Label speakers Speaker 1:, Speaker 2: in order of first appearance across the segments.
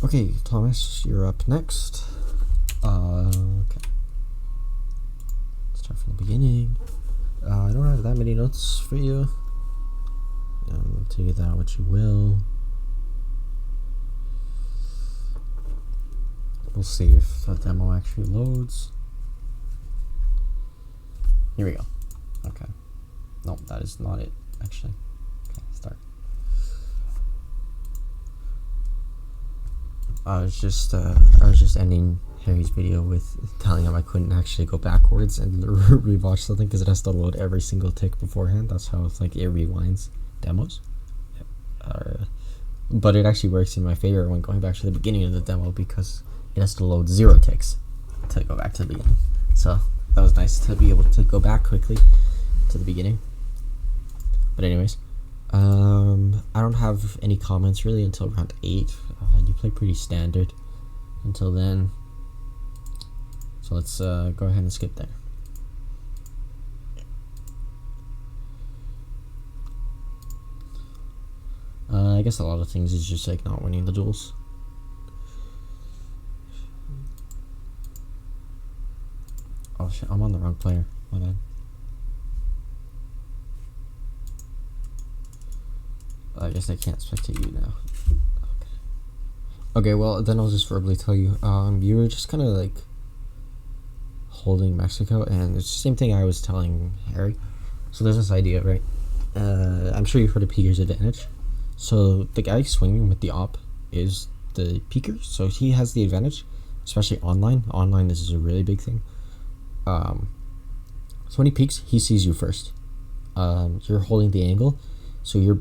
Speaker 1: Okay, Thomas, you're up next. Okay. Start from the beginning. I don't have that many notes for you. Take that what you will. We'll see if the demo actually loads. Here we go. Okay. Nope, that is not it, actually. Okay, start. I was just ending Harry's video with telling him I couldn't actually go backwards and rewatch something because it has to load every single tick beforehand. That's how it's like it rewinds demos. But it actually works in my favor when going back to the beginning of the demo because it has to load 0 ticks to go back to the beginning. So that was nice to be able to go back quickly to the beginning. But anyways, I don't have any comments really until round 8. You play pretty standard until then. So let's go ahead and skip there. I guess a lot of things is just like not winning the duels. Oh shit, I'm on the wrong player. My bad. I guess I can't spectate you now. Okay, well then I'll just verbally tell you. You were just kind of like holding Mexico, and it's the same thing I was telling Harry. So there's this idea, right? I'm sure you've heard of Peeker's advantage. So the guy swinging with the op is the peeker, so he has the advantage, especially online. Online, this is a really big thing. So when he peeks, he sees you first. You're holding the angle, so you're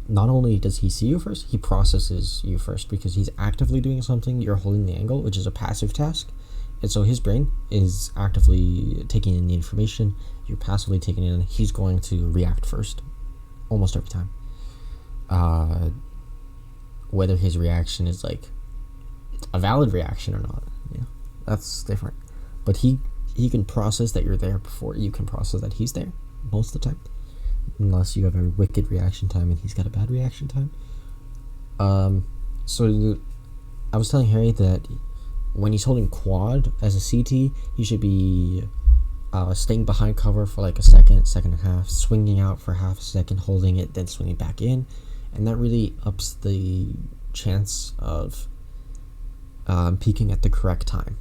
Speaker 1: not only does he see you first, he processes you first because he's actively doing something. You're holding the angle, which is a passive task, and so his brain is actively taking in the information. You're passively taking it in. He's going to react first, almost every time. Whether his reaction is like a valid reaction or not, that's different. But he can process that you're there before you can process that he's there most of the time, unless you have a wicked reaction time and he's got a bad reaction time. So I was telling Harry that when he's holding quad as a CT, he should be staying behind cover for like a second and a half, swinging out for half a second, holding it, then swinging back in, and that really ups the chance of peaking at the correct time.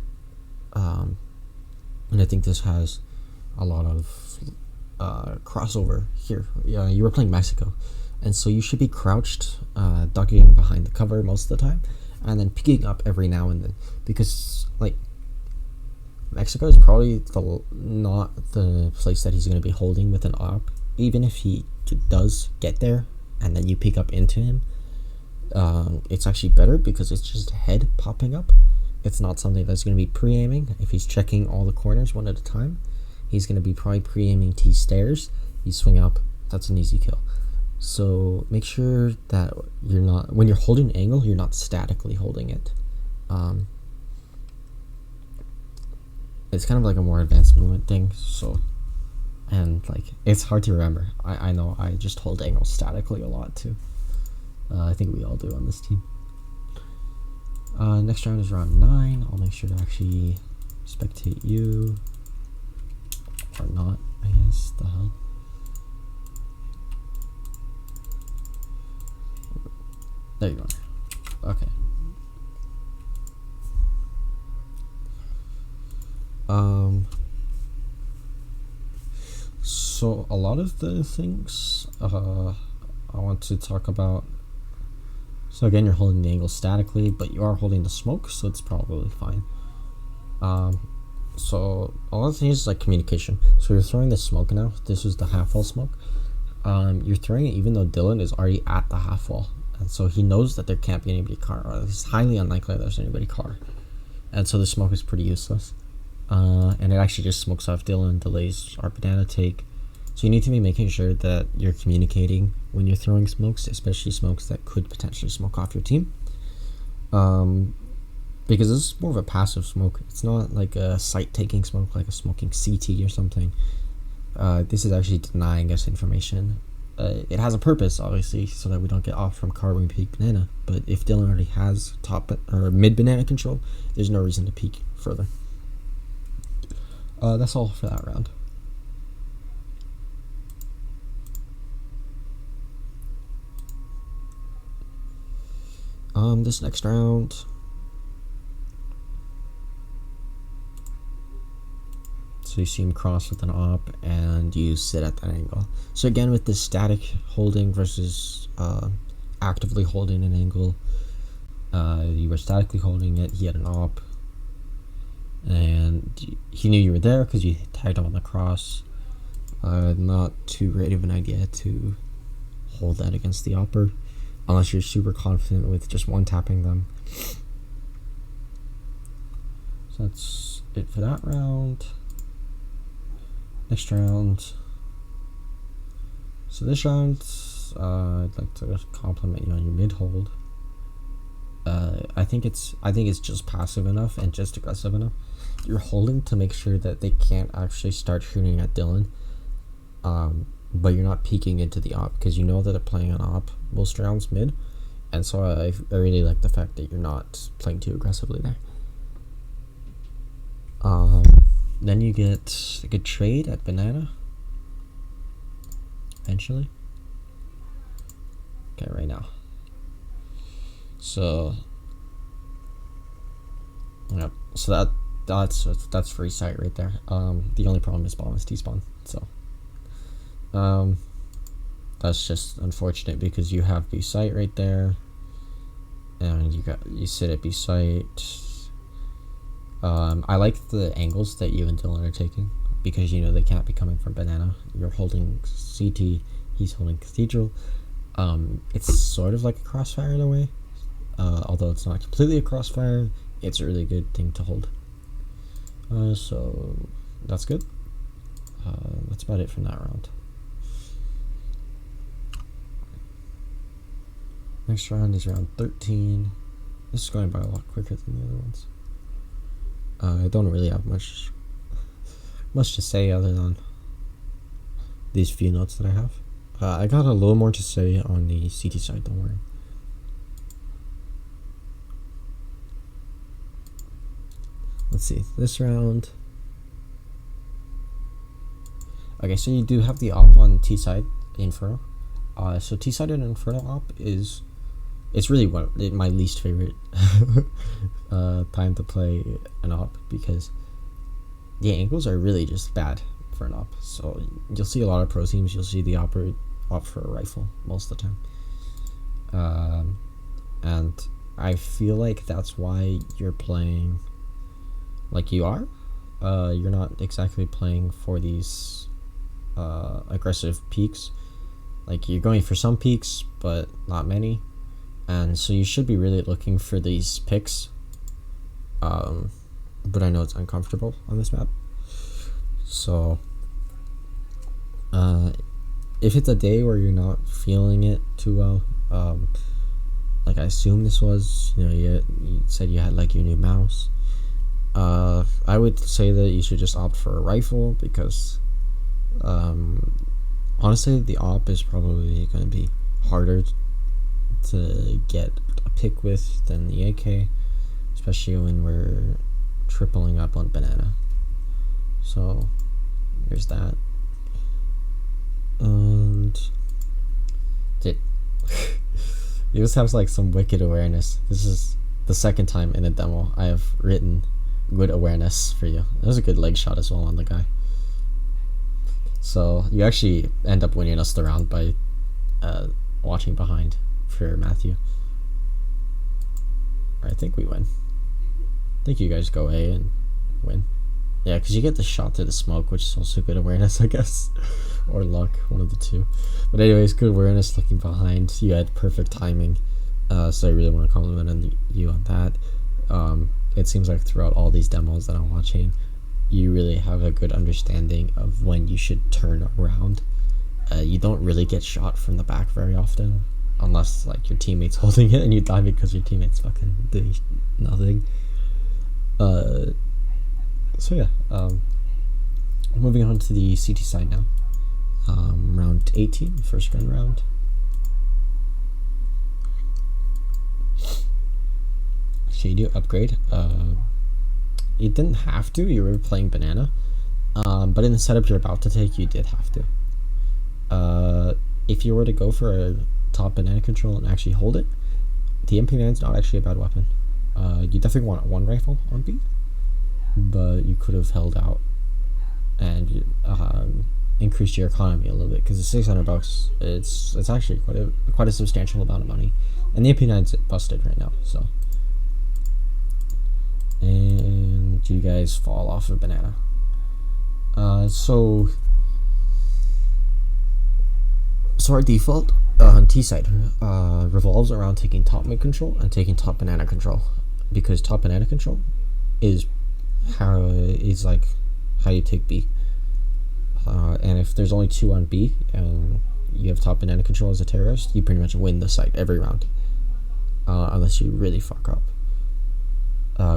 Speaker 1: And I think this has a lot of crossover here. Yeah, you were playing Mexico, and so you should be crouched, ducking behind the cover most of the time, and then peeking up every now and then, because like Mexico is probably not the place that he's going to be holding with an op. Even if he does get there and then you peek up into him, it's actually better because it's just head popping up. It's not something that's going to be pre-aiming. If he's checking all the corners one at a time, he's going to be probably pre-aiming T stairs. You swing up, that's an easy kill. So make sure that you're not, when you're holding an angle, you're not statically holding it. It's kind of like a more advanced movement thing. So, and like it's hard to remember. I know I just hold angles statically a lot too. I think we all do on this team. Next round is round 9. I'll make sure to actually spectate you. Or not, I guess. The hell. There you go. Okay. So a lot of the things I want to talk about. So again, you're holding the angle statically, but you are holding the smoke, so it's probably fine. So a lot of things is like communication. So you're throwing the smoke now. This is the half wall smoke. You're throwing it even though Dylan is already at the half wall, and so he knows that there can't be anybody car, or it's highly unlikely there's anybody car, and so the smoke is pretty useless. And it actually just smokes off Dylan, delays our banana take. So you need to be making sure that you're communicating when you're throwing smokes, especially smokes that could potentially smoke off your team. Because this is more of a passive smoke. It's not like a sight-taking smoke, like a smoking CT or something. This is actually denying us information it has a purpose, obviously, so that we don't get off from card when we peek banana. But if Dylan already has top or mid banana control, there's no reason to peek further. That's all for that round. This next round, so you see him cross with an op and you sit at that angle. So again, with this static holding versus actively holding an angle, you were statically holding it, he had an op, and he knew you were there because you tagged him on the cross. Not too great of an idea to hold that against the opper, unless you're super confident with just one tapping them. So that's it for that round. Next round. So this round, I'd like to compliment you on your mid hold. I think it's just passive enough and just aggressive enough. You're holding to make sure that they can't actually start shooting at Dylan. But you're not peeking into the op because you know that they're playing an op most rounds mid, and so I really like the fact that you're not playing too aggressively there. Then you get a good trade at banana eventually. Okay, right now. So yep. So that's free sight right there. The only problem is bomb is T-spawn. So that's just unfortunate because you have B site right there, and you sit at B site. I like the angles that you and Dylan are taking because you know they can't be coming from banana. You're holding CT, he's holding cathedral. It's sort of like a crossfire in a way, although it's not completely a crossfire. It's a really good thing to hold. So that's good. That's about it from that round. Next round is round 13. This is going by a lot quicker than the other ones. I don't really have much to say other than these few notes that I have. I got a little more to say on the CT side, don't worry. Let's see, this round. Okay, so you do have the op on T side, Inferno. So T side and Inferno op it's really my least favorite time to play an op because the angles are really just bad for an op. So you'll see a lot of pro teams, you'll see the opt for a rifle most of the time. And I feel like that's why you're playing like you are. You're not exactly playing for these aggressive peaks. Like you're going for some peaks, but not many. And so you should be really looking for these picks. But I know it's uncomfortable on this map. So if it's a day where you're not feeling it too well, like I assume this was, you said you had like your new mouse. I would say that you should just opt for a rifle because honestly the op is probably going to be harder to get a pick with than the AK, especially when we're tripling up on banana. So there's that. And you just have like some wicked awareness. This is the second time in a demo I have written good awareness for you. That was a good leg shot as well on the guy. So you actually end up winning us the round by watching behind for Matthew. I think we win. I think you guys go A and win. Yeah, because you get the shot through the smoke, which is also good awareness, I guess. Or luck, one of the two. But anyways, good awareness looking behind. You had perfect timing. So I really want to compliment you on that. It seems like throughout all these demos that I'm watching, you really have a good understanding of when you should turn around. You don't really get shot from the back very often, unless like your teammate's holding it and you die because your teammate's fucking doing nothing. So yeah, moving on to the CT side now. round 18, first gun round. So you do upgrade. You didn't have to, you were playing banana. But in the setup you're about to take, you did have to. If you were to go for a top banana control and actually hold it, the MP9 is not actually a bad weapon. You definitely want one rifle on B, but you could have held out and increased your economy a little bit, because it's $600. It's actually quite a substantial amount of money, and the MP9's busted right now. So, and you guys fall off of banana. So our default on T side revolves around taking top mid control and taking top banana control, because top banana control is like how you take B. And if there's only 2 on B and you have top banana control as a terrorist, you pretty much win the site every round, unless you really fuck up.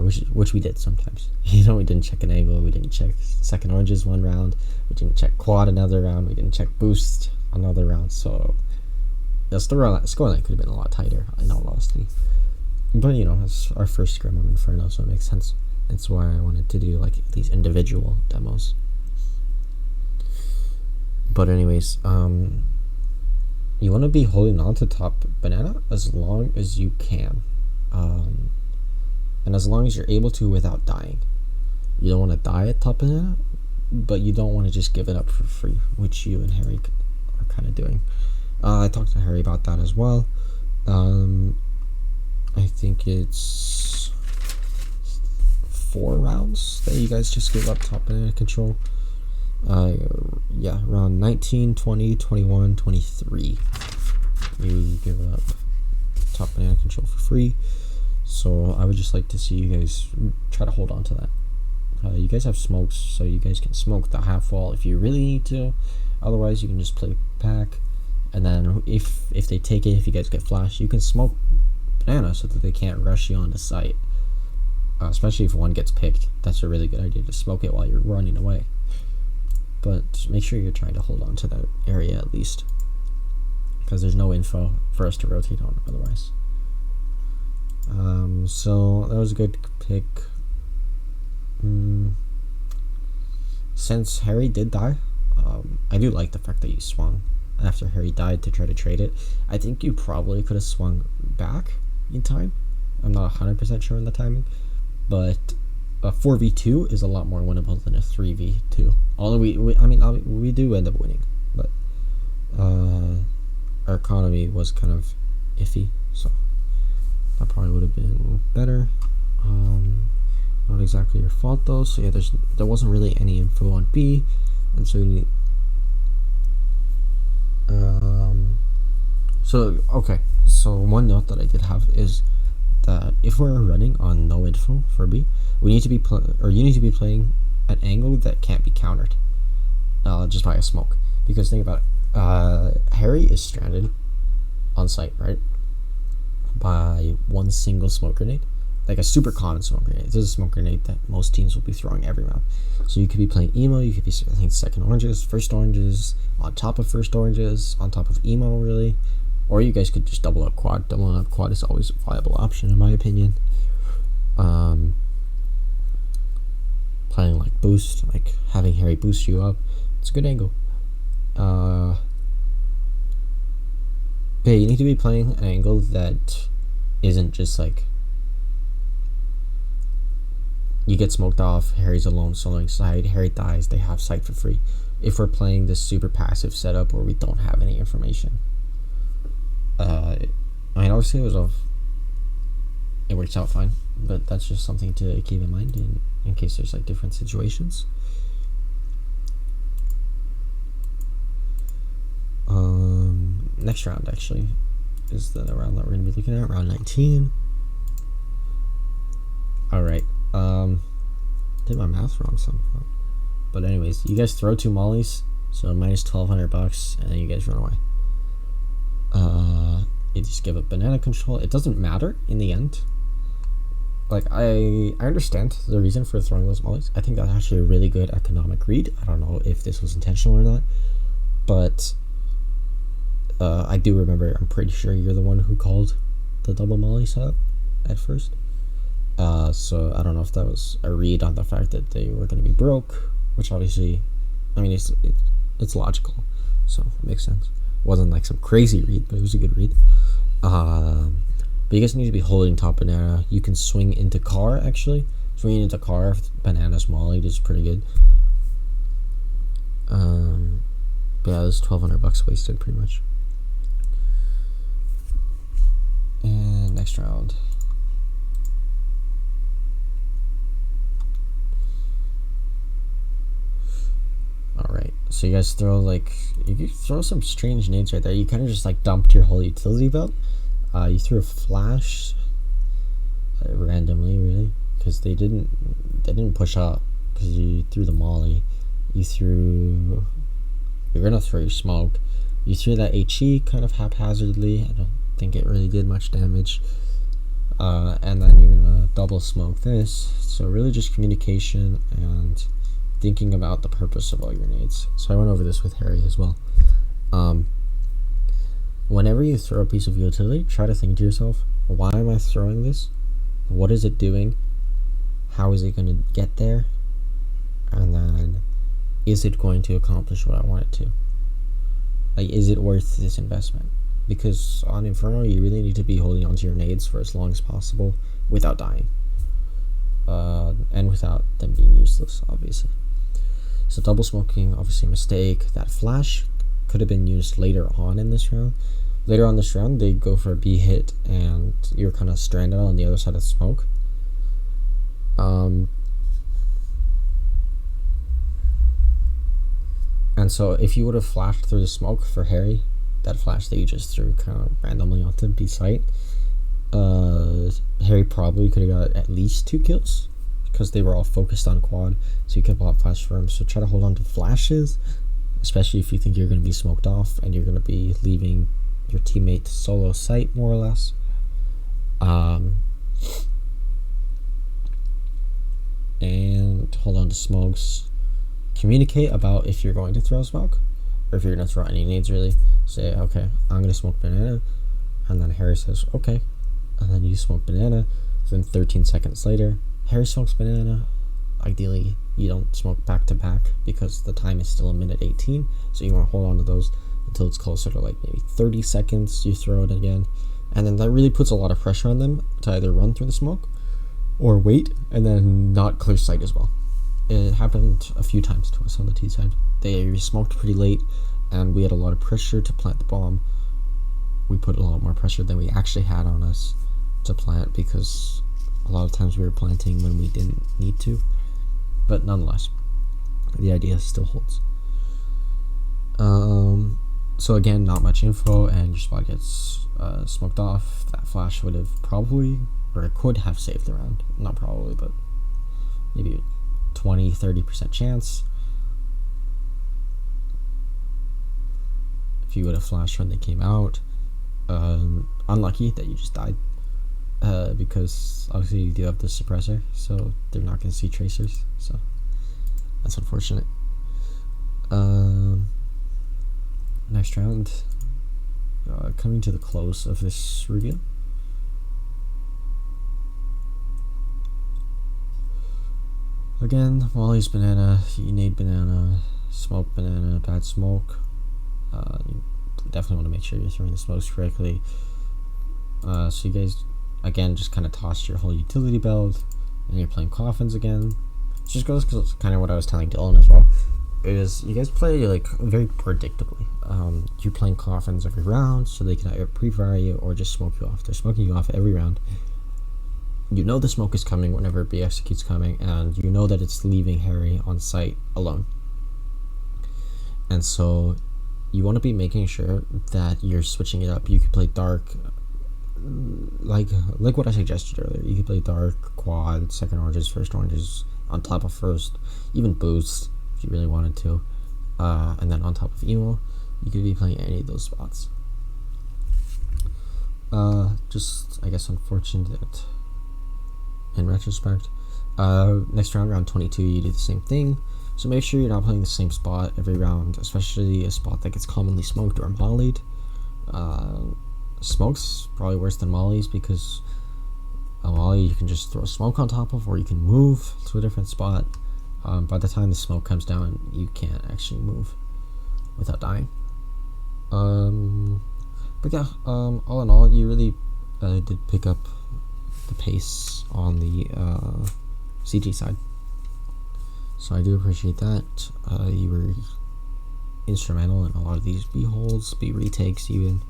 Speaker 1: Which we did sometimes. We didn't check an angle, we didn't check second oranges one round, we didn't check quad another round, we didn't check boost another round, so the scoreline could have been a lot tighter, in all honesty. But it's our first scrim on Inferno, so it makes sense. That's why I wanted to do like these individual demos. But anyways, you want to be holding on to top banana as long as you can. And as long as you're able to without dying. You don't want to die at top banana, but you don't want to just give it up for free, which you and Harry are kind of doing. I talked to Harry about that as well. I think it's 4 rounds that you guys just give up top banana control. Yeah, around 19, 20, 21, 23. You give up top banana control for free. So I would just like to see you guys try to hold on to that. You guys have smokes, so you guys can smoke the half wall if you really need to. Otherwise, you can just play back. And then if they take it, if you guys get flashed, you can smoke banana so that they can't rush you onto site. Especially if one gets picked. That's a really good idea, to smoke it while you're running away. But make sure you're trying to hold on to that area at least, because there's no info for us to rotate on otherwise. So that was a good pick. Since Harry did die, I do like the fact that you swung after Harry died to try to trade it. I think you probably could have swung back in time. I'm not 100% sure on the timing, but a 4v2 is a lot more winnable than a 3v2. Although we do end up winning, but our economy was kind of iffy, so that probably would have been better. Not exactly your fault though. So yeah, there wasn't really any info on B, and so you okay. So one note that I did have is that if we're running on no info for B, we need to be you need to be playing an angle that can't be countered just by a smoke. Because think about it, Harry is stranded on site, right, by one single smoke grenade, like a super common smoke grenade. This is a smoke grenade that most teams will be throwing every round. So you could be playing emo, you could be playing second oranges, first oranges, on top of first oranges, on top of emo really, or you guys could just double up quad. Doubling up quad is always a viable option in my opinion. Playing like boost, like having Harry boost you up, it's a good angle. But you need to be playing an angle that isn't just like you get smoked off, Harry's alone soloing side, Harry dies, they have sight for free. If we're playing this super passive setup where we don't have any information, obviously it works out fine, but that's just something to keep in mind in case there's like different situations. Next round actually is the round that we're going to be looking at, round 19. Alright, did my math wrong somehow. But anyways, you guys throw 2 mollies, so minus $1,200, and then you guys run away. You just give up banana control. It doesn't matter in the end. Like, I understand the reason for throwing those mollies. I think that's actually a really good economic read. I don't know if this was intentional or not, but I do remember, I'm pretty sure you're the one who called the double molly setup at first. So I don't know if that was a read on the fact that they were going to be broke, which obviously, I mean, it's logical, so it makes sense. It wasn't like some crazy read, but it was a good read. But you guys need to be holding top banana. You can swing into car, actually. Swinging into car if banana's mollied is pretty good. But yeah, there's $1,200 wasted pretty much. And next round. Alright, so you guys you throw some strange nades right there. You kind of just like dumped your whole utility belt. You threw a flash randomly, really, because they didn't push up because you threw the molly. You're gonna throw your smoke. You threw that HE kind of haphazardly. I don't think it really did much damage. And then you're gonna double smoke this. So really just communication and thinking about the purpose of all your nades. So I went over this with Harry as well. Whenever you throw a piece of utility, try to think to yourself, why am I throwing this? What is it doing? How is it going to get there? And then, is it going to accomplish what I want it to? Like, is it worth this investment? Because on Inferno, you really need to be holding onto your nades for as long as possible without dying. And without them being useless, obviously. So double smoking, obviously a mistake. That flash could have been used later on in this round. Later on this round, they go for a B hit, and you're kind of stranded on the other side of the smoke. And so if you would have flashed through the smoke for Harry, that flash that you just threw kind of randomly onto B site, Harry probably could have got at least 2 kills because they were all focused on quad, so you kept a lot of flash for him. So try to hold on to flashes, especially if you think you're going to be smoked off and you're going to be leaving your teammate solo site, more or less. And hold on to smokes. Communicate about if you're going to throw smoke or if you're going to throw any nades, really. Say, okay, I'm going to smoke banana, and then Harry says, okay, and then you smoke banana. Then 13 seconds later, Harry smokes banana. Ideally, you don't smoke back to back because the time is still 1:18, so you want to hold on to those until it's closer to like maybe 30 seconds. You throw it again, and then that really puts a lot of pressure on them to either run through the smoke or wait and then not clear sight as well. It happened a few times to us on the T side. They smoked pretty late, and we had a lot of pressure to plant the bomb. We put a lot more pressure than we actually had on us to plant because a lot of times we were planting when we didn't need to. But nonetheless, the idea still holds. So again, not much info, and your spot gets smoked off. That flash would have probably, or it could have saved the round. Not probably, but maybe 20-30% chance. If you would have flashed when they came out. Unlucky that you just died. Because obviously you do have the suppressor, so they're not going to see tracers, so that's unfortunate. Next round, coming to the close of this reveal. Again, Molly's banana, you nade banana, smoke banana, bad smoke. You definitely want to make sure you're throwing the smokes correctly. So you guys, again, just kind of tossed your whole utility belt, and you're playing coffins again. It just goes because it's kind of what I was telling Dylan as well. Is you guys play like very predictably. You're playing coffins every round, so they can either pre-fire you or just smoke you off. They're smoking you off every round. You know the smoke is coming whenever B execute's coming, and you know that it's leaving Harry on site alone. And so you want to be making sure that you're switching it up. You could play dark, like what I suggested earlier. You could play dark, quad, second oranges, first oranges, on top of first, even boost if you really wanted to, and then on top of emo, you could be playing any of those spots. Just, I guess, unfortunate in retrospect. Next round, round 22, you do the same thing. So make sure you're not playing the same spot every round, especially a spot that gets commonly smoked or mollied. Smoke's probably worse than mollies because a molly you can just throw smoke on top of, or you can move to a different spot. By the time the smoke comes down, you can't actually move without dying. But yeah, all in all, you really did pick up the pace on the CT side. So I do appreciate that. You were instrumental in a lot of these B holds, B retakes even.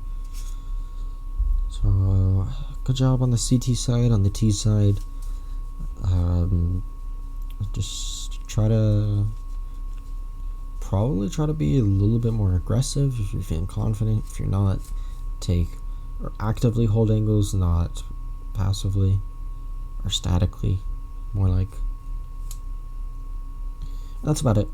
Speaker 1: So good job on the CT side. On the T side, just probably try to be a little bit more aggressive if you're feeling confident. If you're not, take or actively hold angles, not passively or statically, more like. And that's about it.